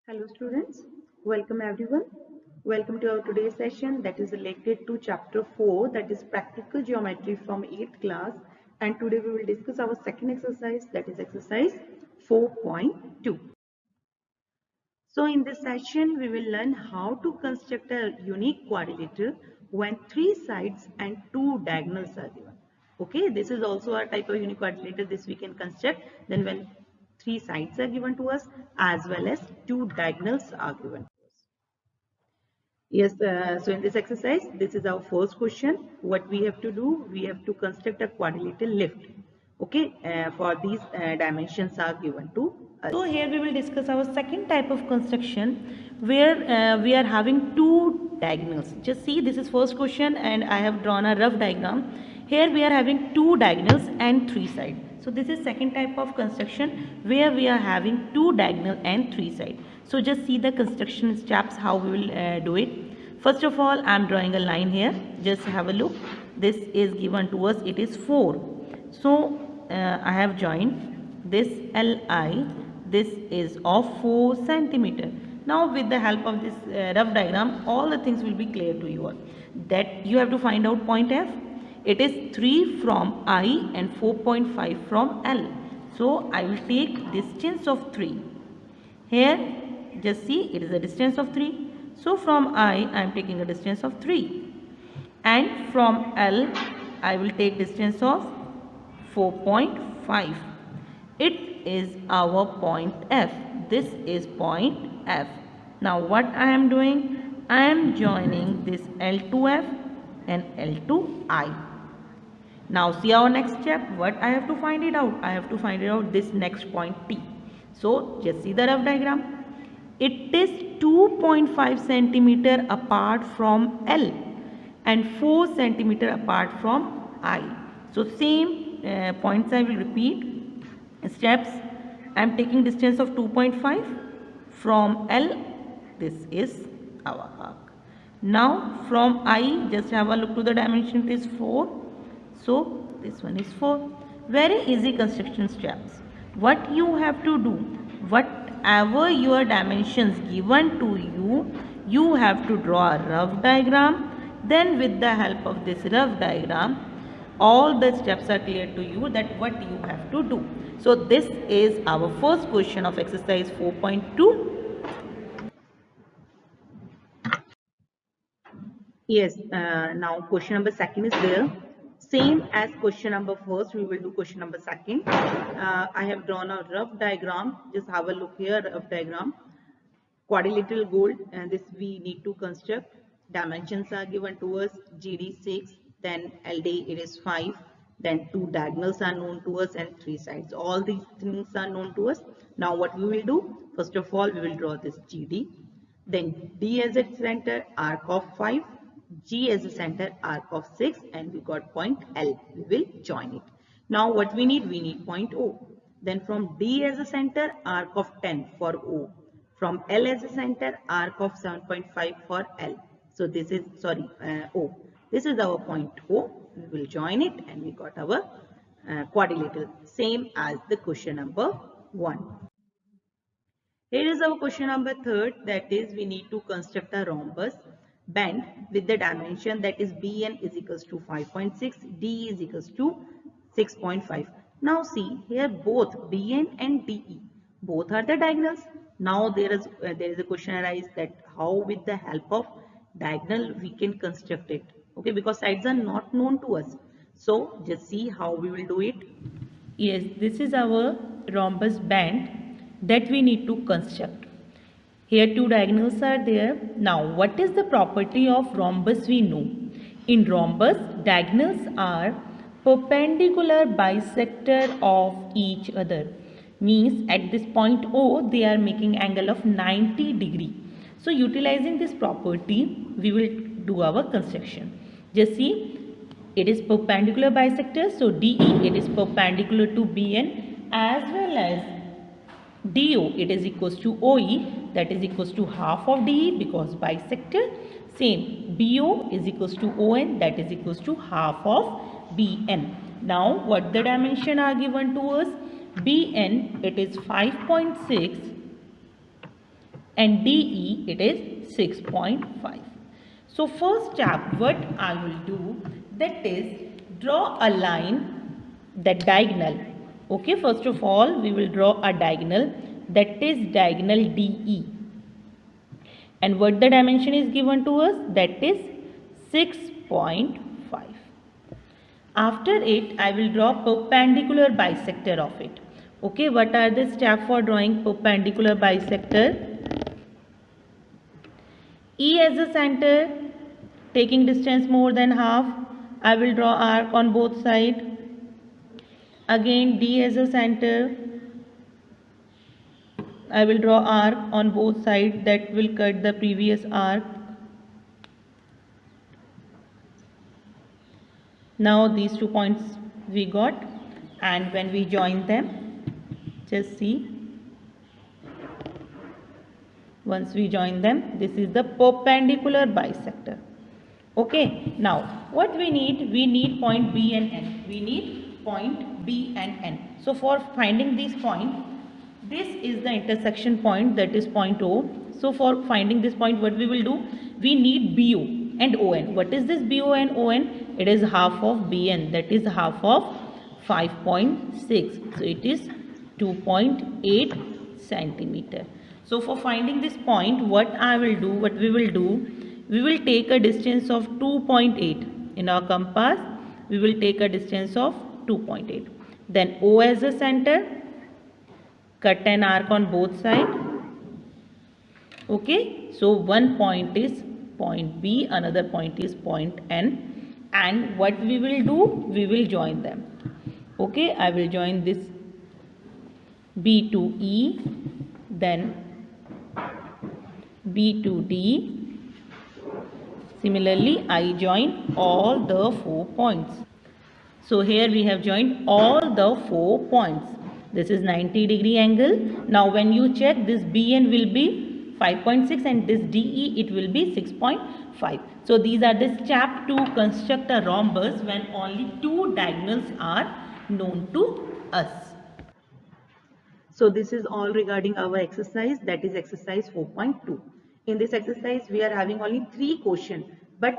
Hello students, welcome everyone. Welcome to our today's session that is related to chapter 4, that is practical geometry from 8th class, and today we will discuss our second exercise, that is exercise 4.2. So in this session we will learn how to construct a unique quadrilateral when three sides and two diagonals are given. Okay, this is also a type of unique quadrilateral. This we can construct then when three sides are given to us as well as two diagonals are given to us. Yes, so in this exercise, this is our first question. What we have to do, we have to construct a quadrilateral lift. Okay, for these dimensions are given to us. So here we will discuss our second type of construction where we are having two diagonals. Just see, this is first question and I have drawn a rough diagram. Here we are having two diagonals and three sides. So this is second type of construction where we are having two diagonal and three sides. So just see the construction steps how we will do it. First of all, I am drawing a line here. Just have a look. This is given to us. It is 4. So I have joined this LI. This is of 4 centimeter. Now with the help of this rough diagram, all the things will be clear to you all. That you have to find out point F. It is 3 from I and 4.5 from L. So I will take distance of 3. Here just see, it is a distance of 3. So from I am taking a distance of 3. And from L I will take distance of 4.5. It is our point F. This is point F. Now what I am doing? I am joining this L to F and L to I. Now see our next step. What I have to find it out? I have to find it out this next point T. So just see the rough diagram. It is 2.5 centimeter apart from L and 4 centimeter apart from I. So same points I will repeat. Steps. I am taking distance of 2.5 from L. This is our arc. Now from I, just have a look to the dimension. It is 4. So this one is 4. Very easy construction steps. What you have to do, whatever your dimensions given to you, you have to draw a rough diagram. Then with the help of this rough diagram, all the steps are clear to you that what you have to do. So this is our first question of exercise 4.2. Yes, now question number second is there. Same as question number first, we will do question number second. I have drawn a rough diagram. Just have a look here, rough diagram. Quadrilateral goal, and this we need to construct. Dimensions are given to us, GD 6, then LD it is 5, then two diagonals are known to us and three sides. All these things are known to us. Now what we will do? First of all, we will draw this GD. Then D as its center, arc of 5. G as a center, arc of 6, and we got point L. We will join it. Now what we need? We need point O. Then from D as a center, arc of 10 for O. From L as a center, arc of 7.5 for L. So this is, O. This is our point O. We will join it and we got our quadrilateral. Same as the question number 1. Here is our question number 3, that is we need to construct a rhombus band with the dimension that is BN is equals to 5.6, D is equals to 6.5. Now see here both BN and DE, both are the diagonals. Now there is a question arise that how with the help of diagonal we can construct it. Okay, because sides are not known to us. So just see how we will do it. Yes, this is our rhombus band that we need to construct. Here two diagonals are there. Now what is the property of rhombus we know? In rhombus, diagonals are perpendicular bisector of each other. Means at this point O, they are making angle of 90 degree. So utilizing this property, we will do our construction. Just see, it is perpendicular bisector. So DE, it is perpendicular to BN as well as DO, it is equals to OE, that is equals to half of DE because bisector. Same, BO is equals to ON, that is equals to half of BN. Now what the dimension are given to us? BN, it is 5.6 and DE it is 6.5. So first step what I will do, that is draw a line, that diagonal. Okay, first of all we will draw a diagonal, that is diagonal DE. And what the dimension is given to us, that is 6.5. After it, I will draw perpendicular bisector of it. Okay, what are the steps for drawing perpendicular bisector? E as a center, taking distance more than half, I will draw arc on both sides. Again, D as a center, I will draw arc on both sides, that will cut the previous arc. Now these 2 points we got, and when we join them, just see, once we join them, this is the perpendicular bisector. Okay, now what we need point B and N. We need point B and N. So for finding this point, this is the intersection point, that is point O. So for finding this point, what we will do, we need BO and ON. What is this BO and ON? It is half of BN, that is half of 5.6. So it is 2.8 centimeter. So for finding this point, what we will do, we will take a distance of 2.8. In our compass, we will take a distance of 2.8. Then O as a center, cut an arc on both sides. Okay, so one point is point B, another point is point N. And what we will do, we will join them. Okay, I will join this B to E, then B to D. Similarly, I join all the 4 points. So here we have joined all the 4 points. This is 90-degree angle. Now when you check, this BN will be 5.6 and this DE it will be 6.5. So these are the steps to construct a rhombus when only 2 diagonals are known to us. So this is all regarding our exercise, that is exercise 4.2. In this exercise we are having only 3 questions, but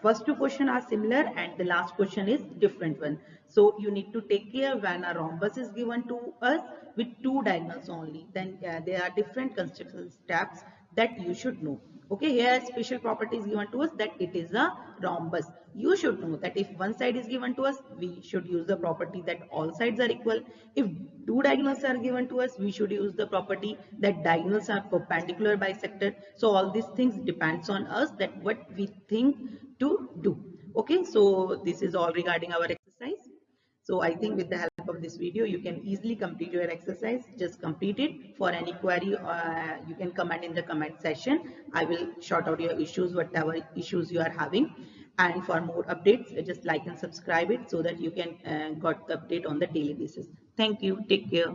first 2 questions are similar and the last question is different one. So you need to take care when a rhombus is given to us with 2 diagonals only, then there are different construction steps that you should know. Okay, here special property is given to us that it is a rhombus. You should know that if one side is given to us, we should use the property that all sides are equal. If 2 diagonals are given to us, we should use the property that diagonals are perpendicular bisector. So all these things depends on us, that what we think to do. Okay, so this is all regarding our exercise. So I think with the help of this video, you can easily complete your exercise. Just complete it. For any query, you can comment in the comment section. I will sort out your issues, whatever issues you are having. And for more updates, just like and subscribe it so that you can got the update on the daily basis. Thank you. Take care.